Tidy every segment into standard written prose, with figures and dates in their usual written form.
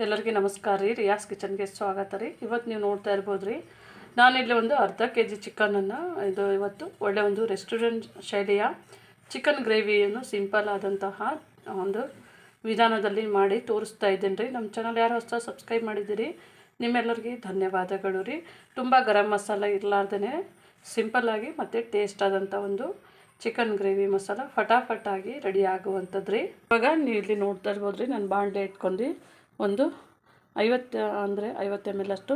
ಎಲ್ಲರಿಗೂ ನಮಸ್ಕಾರ ರೀ. ರಿಯಾಸ್ ಕಿಚನ್ಗೆ ಸ್ವಾಗತ ರೀ. ಇವತ್ತು ನೀವು ನೋಡ್ತಾ ಇರ್ಬೋದು ರೀ, ನಾನಿಲ್ಲಿ ಒಂದು ಅರ್ಧ kg ಚಿಕನನ್ನು ಇವತ್ತು ಒಳ್ಳೆ ಒಂದು ರೆಸ್ಟೋರೆಂಟ್ ಶೈಲಿಯ ಚಿಕನ್ ಗ್ರೇವಿಯನ್ನು ಸಿಂಪಲ್ ಆದಂತಹ ಒಂದು ವಿಧಾನದಲ್ಲಿ ಮಾಡಿ ತೋರಿಸ್ತಾ ಇದ್ದೇನೆ ರೀ. ನಮ್ಮ ಚಾನಲ್ ಯಾರು ಹೊಸ ಸಬ್ಸ್ಕ್ರೈಬ್ ಮಾಡಿದ್ದೀರಿ ನಿಮ್ಮೆಲ್ಲರಿಗೆ ಧನ್ಯವಾದಗಳು ರೀ. ತುಂಬ ಗರಂ ಮಸಾಲ ಇರಲಾರ್ದೇ ಸಿಂಪಲ್ಲಾಗಿ ಮತ್ತು ಟೇಸ್ಟ್ ಆದಂಥ ಒಂದು ಚಿಕನ್ ಗ್ರೇವಿ ಮಸಾಲ ಫಟಾಫಟಾಗಿ ರೆಡಿ ಆಗುವಂಥದ್ದು ರೀ. ಇವಾಗ ನೀವು ಇಲ್ಲಿ ನೋಡ್ತಾ ಇರ್ಬೋದು ರೀ, ನಾನು ಬಾಣಲೆ ಇಟ್ಕೊಂಡು ಒಂದು 50 ml ಅಷ್ಟು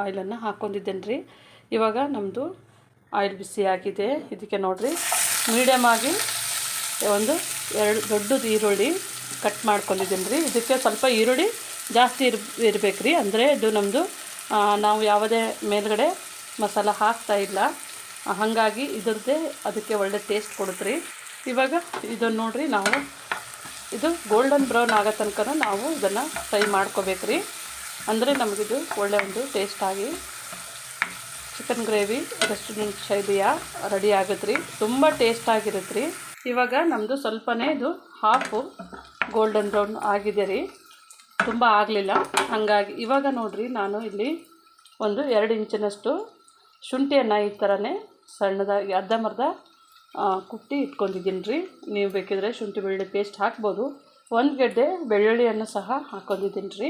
ಆಯಿಲನ್ನು ಹಾಕ್ಕೊಂಡಿದ್ದೇನೆ ರೀ. ಇವಾಗ ನಮ್ಮದು ಆಯಿಲ್ ಬಿಸಿ ಆಗಿದೆ. ಇದಕ್ಕೆ ನೋಡಿರಿ, ಮೀಡಿಯಮ್ ಆಗಿ ಒಂದು 2 ದೊಡ್ಡದು ಈರುಳ್ಳಿ ಕಟ್ ಮಾಡ್ಕೊಂಡಿದ್ದೇನೆ ರೀ. ಇದಕ್ಕೆ ಸ್ವಲ್ಪ ಈರುಳ್ಳಿ ಜಾಸ್ತಿ ಇರಬೇಕು ರೀ, ಅಂದರೆ ಇದು ನಮ್ಮದು ನಾವು ಯಾವುದೇ ಮೇಲ್ಗಡೆ ಮಸಾಲ ಹಾಕ್ತಾ ಇಲ್ಲ, ಹಾಗಾಗಿ ಇದ್ರದ್ದೇ ಅದಕ್ಕೆ ಒಳ್ಳೆ ಟೇಸ್ಟ್ ಕೊಡುತ್ತೆ ರೀ. ಇವಾಗ ಇದನ್ನು ನೋಡಿರಿ, ನಾವು ಇದು ಗೋಲ್ಡನ್ ಬ್ರೌನ್ ಆಗೋ ತನಕ ನಾವು ಇದನ್ನು ಫ್ರೈ ಮಾಡ್ಕೋಬೇಕು ರೀ. ಅಂದರೆ ನಮಗಿದು ಒಳ್ಳೆ ಒಂದು ಟೇಸ್ಟಾಗಿ ಚಿಕನ್ ಗ್ರೇವಿ ರೆಸ್ಟೋರೆಂಟ್ ಶೈಲಿಯ ರೆಡಿ ಆಗುತ್ತೆ ರೀ. ತುಂಬ ಟೇಸ್ಟಾಗಿರುತ್ತೆ ರೀ. ಇವಾಗ ನಮ್ಮದು ಸ್ವಲ್ಪನೇ ಇದು ಹಾಫು ಗೋಲ್ಡನ್ ಬ್ರೌನ್ ಆಗಿದೆ ರೀ, ತುಂಬ ಆಗಲಿಲ್ಲ. ಹಾಗಾಗಿ ಇವಾಗ ನೋಡಿರಿ, ನಾನು ಇಲ್ಲಿ ಒಂದು 2 ಇಂಚಿನಷ್ಟು ಶುಂಠಿಯನ್ನು ಈ ಥರನೇ ಸಣ್ಣದಾಗಿ ಅರ್ಧಂಬರ್ಧ ಕುಟ್ಟಿ ಇಟ್ಕೊಂಡಿದ್ದೀನಿ ರೀ. ನೀವು ಬೇಕಿದ್ರೆ ಶುಂಠಿ ಬೆಳ್ಳುಳ್ಳಿ ಪೇಸ್ಟ್ ಹಾಕ್ಬೋದು. 1 ಗೆಡ್ಡೆ ಬೆಳ್ಳುಳ್ಳಿಯನ್ನು ಸಹ ಹಾಕ್ಕೊಂಡಿದ್ದೀನಿ ರೀ.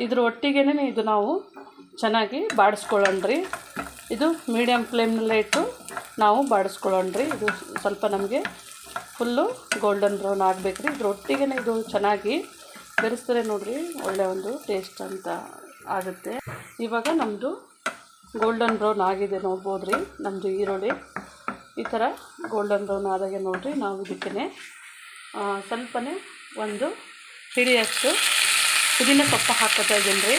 ಇದ್ರ ಒಟ್ಟಿಗೆ ಇದು ನಾವು ಚೆನ್ನಾಗಿ ಬಾಡಿಸ್ಕೊಳ್ಳೋಣ ರೀ. ಇದು ಮೀಡಿಯಮ್ ಫ್ಲೇಮ್ನಲ್ಲೇ ಇಟ್ಟು ನಾವು ಬಾಡಿಸ್ಕೊಳ್ಳೋಣ ರೀ. ಇದು ಸ್ವಲ್ಪ ನಮಗೆ ಫುಲ್ಲು ಗೋಲ್ಡನ್ ಬ್ರೌನ್ ಆಗಬೇಕು ರೀ. ಇದ್ರ ಒಟ್ಟಿಗೆ ಇದು ಚೆನ್ನಾಗಿ ಬೆರೆಸಿದ್ರೆ ನೋಡಿರಿ ಒಳ್ಳೆಯ ಒಂದು ಟೇಸ್ಟ್ ಅಂತ ಆಗುತ್ತೆ. ಇವಾಗ ನಮ್ಮದು ಗೋಲ್ಡನ್ ಬ್ರೌನ್ ಆಗಿದೆ ನೋಡ್ಬೋದು ರೀ. ನಮ್ಮದು ಈರುಳ್ಳಿ ಈ ಥರ ಗೋಲ್ಡನ್ ಬ್ರೌನ್ ಆದಾಗೆ ನೋಡಿರಿ, ನಾವು ಇದಕ್ಕೆ ಸ್ವಲ್ಪನೇ ಒಂದು ಹಿಡಿಯಷ್ಟು ಪುದೀನ ಸೊಪ್ಪು ಹಾಕ್ಕೋತಾ ಇದ್ದೀನಿ ರೀ.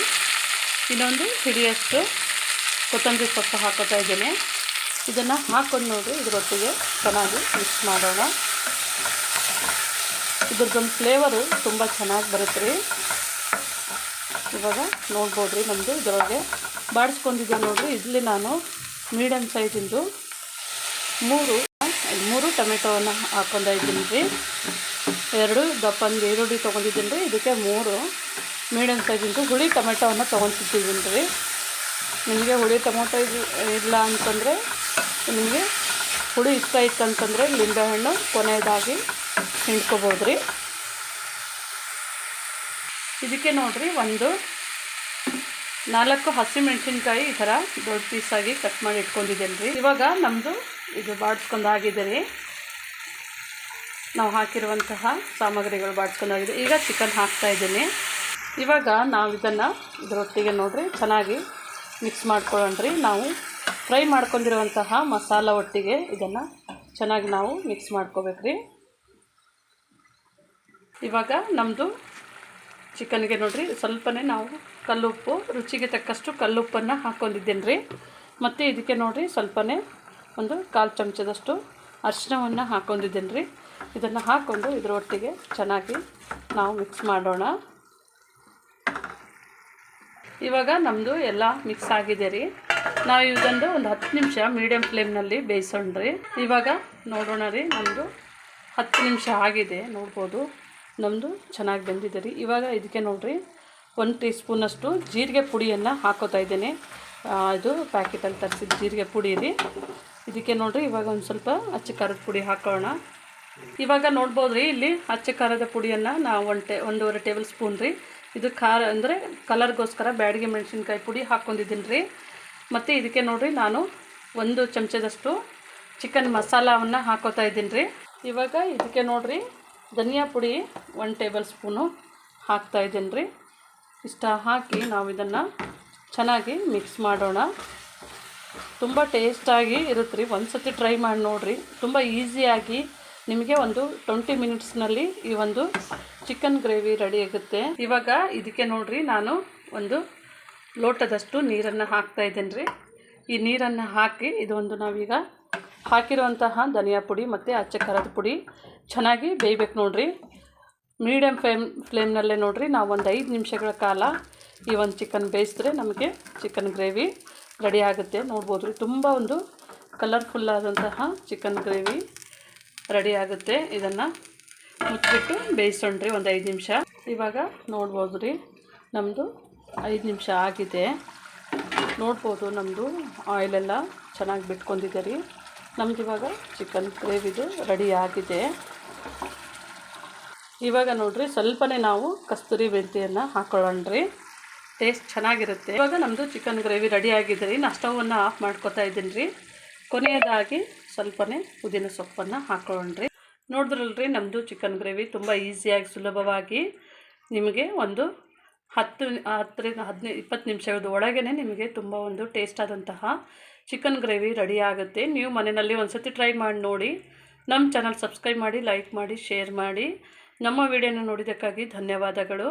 ಇನ್ನೊಂದು ಹಿಡಿಯಷ್ಟು ಕೊತ್ತಂಬರಿ ಸೊಪ್ಪು ಹಾಕ್ಕೋತಾ ಇದ್ದೇನೆ. ಇದನ್ನು ಹಾಕ್ಕೊಂಡು ನೋಡಿರಿ, ಇದರೊಟ್ಟಿಗೆ ಚೆನ್ನಾಗಿ ಮಿಕ್ಸ್ ಮಾಡೋಣ. ಇದ್ರದ್ದೊಂದು ಫ್ಲೇವರು ತುಂಬ ಚೆನ್ನಾಗಿ ಬರುತ್ತೆ ರೀ. ಇವಾಗ ನೋಡ್ಬೋದು ರೀ, ನಮ್ಮದು ಇದರೊಳಗೆ ಬಾಡಿಸ್ಕೊಂಡಿದ್ದೆ ನೋಡಿರಿ. ಇಲ್ಲಿ ನಾನು ಮೀಡಿಯಮ್ ಸೈಜಿಂದು 3 ಟೊಮೆಟೊವನ್ನು ಹಾಕ್ಕೊಂತಾ ಇದ್ದೀನಿ ರೀ. 2 ದಪ್ಪಂದು ಈರುಳ್ಳಿ ತೊಗೊಂಡಿದ್ದೀನಿ ರೀ. ಇದಕ್ಕೆ 3 ಮೀಡಿಯಮ್ ಸೈಜಿಂದು ಹುಳಿ ಟೊಮೆಟೊವನ್ನು ತೊಗೊತಿದ್ದೀನಿ ರೀ. ನಿಮಗೆ ಹುಳಿ ಟೊಮೊಟೊ ಇಲ್ಲ ಅಂತಂದರೆ, ನಿಮಗೆ ಹುಳಿ ಇಷ್ಟ ಇತ್ತಂತಂದರೆ ಲಿಂಬೆಹಣ್ಣು ಕೊನೆಯದಾಗಿ ಹಿಂಡ್ಕೋಬೋದು ರೀ. ಇದಕ್ಕೆ ನೋಡಿರಿ, ಒಂದು 4 ಹಸಿಮೆಣಸಿನ್ಕಾಯಿ ಈ ಥರ ದೊಡ್ಡ ಪೀಸಾಗಿ ಕಟ್ ಮಾಡಿ ಇಟ್ಕೊಂಡಿದ್ದೇನೆ ರೀ. ಇವಾಗ ನಮ್ಮದು ಇದು ಬಾಡಿಸ್ಕೊಂಡಾಗಿದೆ ರೀ. ನಾವು ಹಾಕಿರುವಂತಹ ಸಾಮಗ್ರಿಗಳು ಬಾಡಿಸ್ಕೊಂಡಾಗಿದೆ. ಈಗ ಚಿಕನ್ ಹಾಕ್ತಾಯಿದ್ದೀನಿ. ಇವಾಗ ನಾವು ಇದನ್ನು ಇದರೊಟ್ಟಿಗೆ ನೋಡಿರಿ ಚೆನ್ನಾಗಿ ಮಿಕ್ಸ್ ಮಾಡ್ಕೊಳ್ಳೋಣ ರೀ. ನಾವು ಫ್ರೈ ಮಾಡ್ಕೊಂಡಿರುವಂತಹ ಮಸಾಲ ಒಟ್ಟಿಗೆ ಇದನ್ನು ಚೆನ್ನಾಗಿ ನಾವು ಮಿಕ್ಸ್ ಮಾಡ್ಕೋಬೇಕು ರೀ. ಇವಾಗ ನಮ್ಮದು ಚಿಕನ್ಗೆ ನೋಡಿರಿ ಸ್ವಲ್ಪನೇ ನಾವು ಕಲ್ಲುಪ್ಪು, ರುಚಿಗೆ ತಕ್ಕಷ್ಟು ಕಲ್ಲುಪ್ಪನ್ನು ಹಾಕ್ಕೊಂಡಿದ್ದೇನೆ ರೀ. ಮತ್ತು ಇದಕ್ಕೆ ನೋಡಿರಿ ಸ್ವಲ್ಪನೇ ಒಂದು 1/4 ಚಮಚದಷ್ಟು ಅರಿಶಿನವನ್ನು ಹಾಕ್ಕೊಂಡಿದ್ದೇನೆ ರೀ. ಇದನ್ನು ಹಾಕ್ಕೊಂಡು ಇದರೊಟ್ಟಿಗೆ ಚೆನ್ನಾಗಿ ನಾವು ಮಿಕ್ಸ್ ಮಾಡೋಣ. ಇವಾಗ ನಮ್ಮದು ಎಲ್ಲ ಮಿಕ್ಸ್ ಆಗಿದೆ ರೀ. ನಾವು ಇದೊಂದು 10 ನಿಮಿಷ ಮೀಡಿಯಮ್ ಫ್ಲೇಮ್ನಲ್ಲಿ ಬೇಯಿಸೋಣ ರೀ. ಇವಾಗ ನೋಡೋಣ ರೀ, ನಮ್ಮದು 10 ನಿಮಿಷ ಆಗಿದೆ. ನೋಡ್ಬೋದು ನಮ್ಮದು ಚೆನ್ನಾಗಿ ಬೆಂದಿದೆ ರೀ. ಇವಾಗ ಇದಕ್ಕೆ ನೋಡಿರಿ 1 ಟೀ ಸ್ಪೂನಷ್ಟು ಜೀರಿಗೆ ಪುಡಿಯನ್ನು ಹಾಕೋತಾ ಇದ್ದೇನೆ. ಇದು ಪ್ಯಾಕೆಟಲ್ಲಿ ತರಿಸಿದ ಜೀರಿಗೆ ಪುಡಿ ರೀ. ಇದಕ್ಕೆ ನೋಡಿರಿ ಇವಾಗ ಒಂದು ಸ್ವಲ್ಪ ಅಚ್ಚ ಖಾರದ ಪುಡಿ ಹಾಕೋಣ. ಇವಾಗ ನೋಡ್ಬೋದು ರೀ, ಇಲ್ಲಿ ಅಚ್ಚ ಖಾರದ ಪುಡಿಯನ್ನು ನಾವು 1.5 ಟೇಬಲ್ ಸ್ಪೂನ್ ರೀ. ಇದು ಖಾರ ಅಂದರೆ ಕಲರ್ಗೋಸ್ಕರ ಬ್ಯಾಡಗಿ ಮೆಣಸಿನ್ಕಾಯಿ ಪುಡಿ ಹಾಕ್ಕೊಂಡಿದ್ದೀನಿ ರೀ. ಮತ್ತು ಇದಕ್ಕೆ ನೋಡಿರಿ ನಾನು 1 ಚಮಚದಷ್ಟು ಚಿಕನ್ ಮಸಾಲವನ್ನು ಹಾಕೋತಾ ಇದ್ದೀನಿ ರೀ. ಇವಾಗ ಇದಕ್ಕೆ ನೋಡಿರಿ ಧನಿಯಾ ಪುಡಿ 1 ಟೇಬಲ್ ಸ್ಪೂನು ಹಾಕ್ತಾಯಿದ್ದೀನಿ ರೀ. ಇಷ್ಟ ಹಾಕಿ ನಾವು ಇದನ್ನು ಚೆನ್ನಾಗಿ ಮಿಕ್ಸ್ ಮಾಡೋಣ. ತುಂಬ ಟೇಸ್ಟಾಗಿ ಇರುತ್ತೆ ರೀ. ಒಂದು ಸತಿ ಟ್ರೈ ಮಾಡಿ ನೋಡಿರಿ, ತುಂಬ ಈಸಿಯಾಗಿ ನಿಮಗೆ ಒಂದು 20 ಮಿನಿಟ್ಸ್ನಲ್ಲಿ ಈ ಒಂದು ಚಿಕನ್ ಗ್ರೇವಿ ರೆಡಿ ಆಗುತ್ತೆ. ಇವಾಗ ಇದಕ್ಕೆ ನೋಡಿರಿ ನಾನು ಒಂದು ಲೋಟದಷ್ಟು ನೀರನ್ನು ಹಾಕ್ತಾಯಿದ್ದೀನಿ ರೀ. ಈ ನೀರನ್ನು ಹಾಕಿ ಇದೊಂದು ನಾವೀಗ ಹಾಕಿರುವಂತಹ ಧನಿಯಾ ಪುಡಿ ಮತ್ತು ಅಚ್ಚ ಖಾರದ ಪುಡಿ ಚೆನ್ನಾಗಿ ಬೇಯಬೇಕು ನೋಡಿರಿ. ಮೀಡಿಯಮ್ ಫ್ಲೇಮ್ನಲ್ಲೇ ನೋಡಿರಿ ನಾವು ಒಂದು 5 ನಿಮಿಷಗಳ ಕಾಲ ಈ ಒಂದು ಚಿಕನ್ ಬೇಯಿಸಿದ್ರೆ ನಮಗೆ ಚಿಕನ್ ಗ್ರೇವಿ ರೆಡಿ ಆಗುತ್ತೆ. ನೋಡ್ಬೋದು ರೀ, ತುಂಬ ಒಂದು ಕಲರ್ಫುಲ್ಲಾದಂತಹ ಚಿಕನ್ ಗ್ರೇವಿ ರೆಡಿ ಆಗುತ್ತೆ. ಇದನ್ನು ಮುಚ್ಚಿಬಿಟ್ಟು ಬೇಯಿಸೋಣ್ರಿ ಒಂದು 5 ನಿಮಿಷ. ಇವಾಗ ನೋಡ್ಬೋದು ರೀ, ನಮ್ಮದು 5 ನಿಮಿಷ ಆಗಿದೆ. ನೋಡ್ಬೋದು ನಮ್ಮದು ಆಯಿಲೆಲ್ಲ ಚೆನ್ನಾಗಿ ಬಿಟ್ಕೊಂಡಿದೆ ರೀ. ನಮ್ದು ಇವಾಗ ಚಿಕನ್ ಗ್ರೇವಿದು ರೆಡಿ ಆಗಿದೆ. ಇವಾಗ ನೋಡಿರಿ ಸ್ವಲ್ಪನೇ ನಾವು ಕಸ್ತೂರಿ ಮೆಂತ್ಯೆಯನ್ನು ಹಾಕೊಳ್ಳೋಣ್ರಿ, ಟೇಸ್ಟ್ ಚೆನ್ನಾಗಿರುತ್ತೆ. ಇವಾಗ ನಮ್ಮದು ಚಿಕನ್ ಗ್ರೇವಿ ರೆಡಿ ಆಗಿದೆ ರೀ. ನಾನು ಸ್ಟವನ್ನು ಆಫ್ ಮಾಡ್ಕೊತಾ ಇದ್ದೀನಿ ರೀ. ಕೊನೆಯದಾಗಿ ಸ್ವಲ್ಪನೇ ಪುದೀನ ಸೊಪ್ಪನ್ನು ಹಾಕೊಳ್ಳೋಣ್ರಿ. ನೋಡಿದ್ರಲ್ರಿ ನಮ್ಮದು ಚಿಕನ್ ಗ್ರೇವಿ ತುಂಬ ಈಸಿಯಾಗಿ ಸುಲಭವಾಗಿ ನಿಮಗೆ ಒಂದು 10ರಿಂದ 15 20 ನಿಮಿಷದ ಒಳಗೇ ನಿಮಗೆ ತುಂಬ ಒಂದು ಟೇಸ್ಟ್ ಆದಂತಹ ಚಿಕನ್ ಗ್ರೇವಿ ರೆಡಿ ಆಗುತ್ತೆ. ನೀವು ಮನೆಯಲ್ಲಿ ಒಂದು ಸತಿ ಟ್ರೈ ಮಾಡಿ ನೋಡಿ. ನಮ್ಮ ಚಾನಲ್ ಸಬ್ಸ್ಕ್ರೈಬ್ ಮಾಡಿ, ಲೈಕ್ ಮಾಡಿ, ಶೇರ್ ಮಾಡಿ. ನಮ್ಮ ವಿಡಿಯೋನ ನೋಡಿದ್ದಕ್ಕಾಗಿ ಧನ್ಯವಾದಗಳು.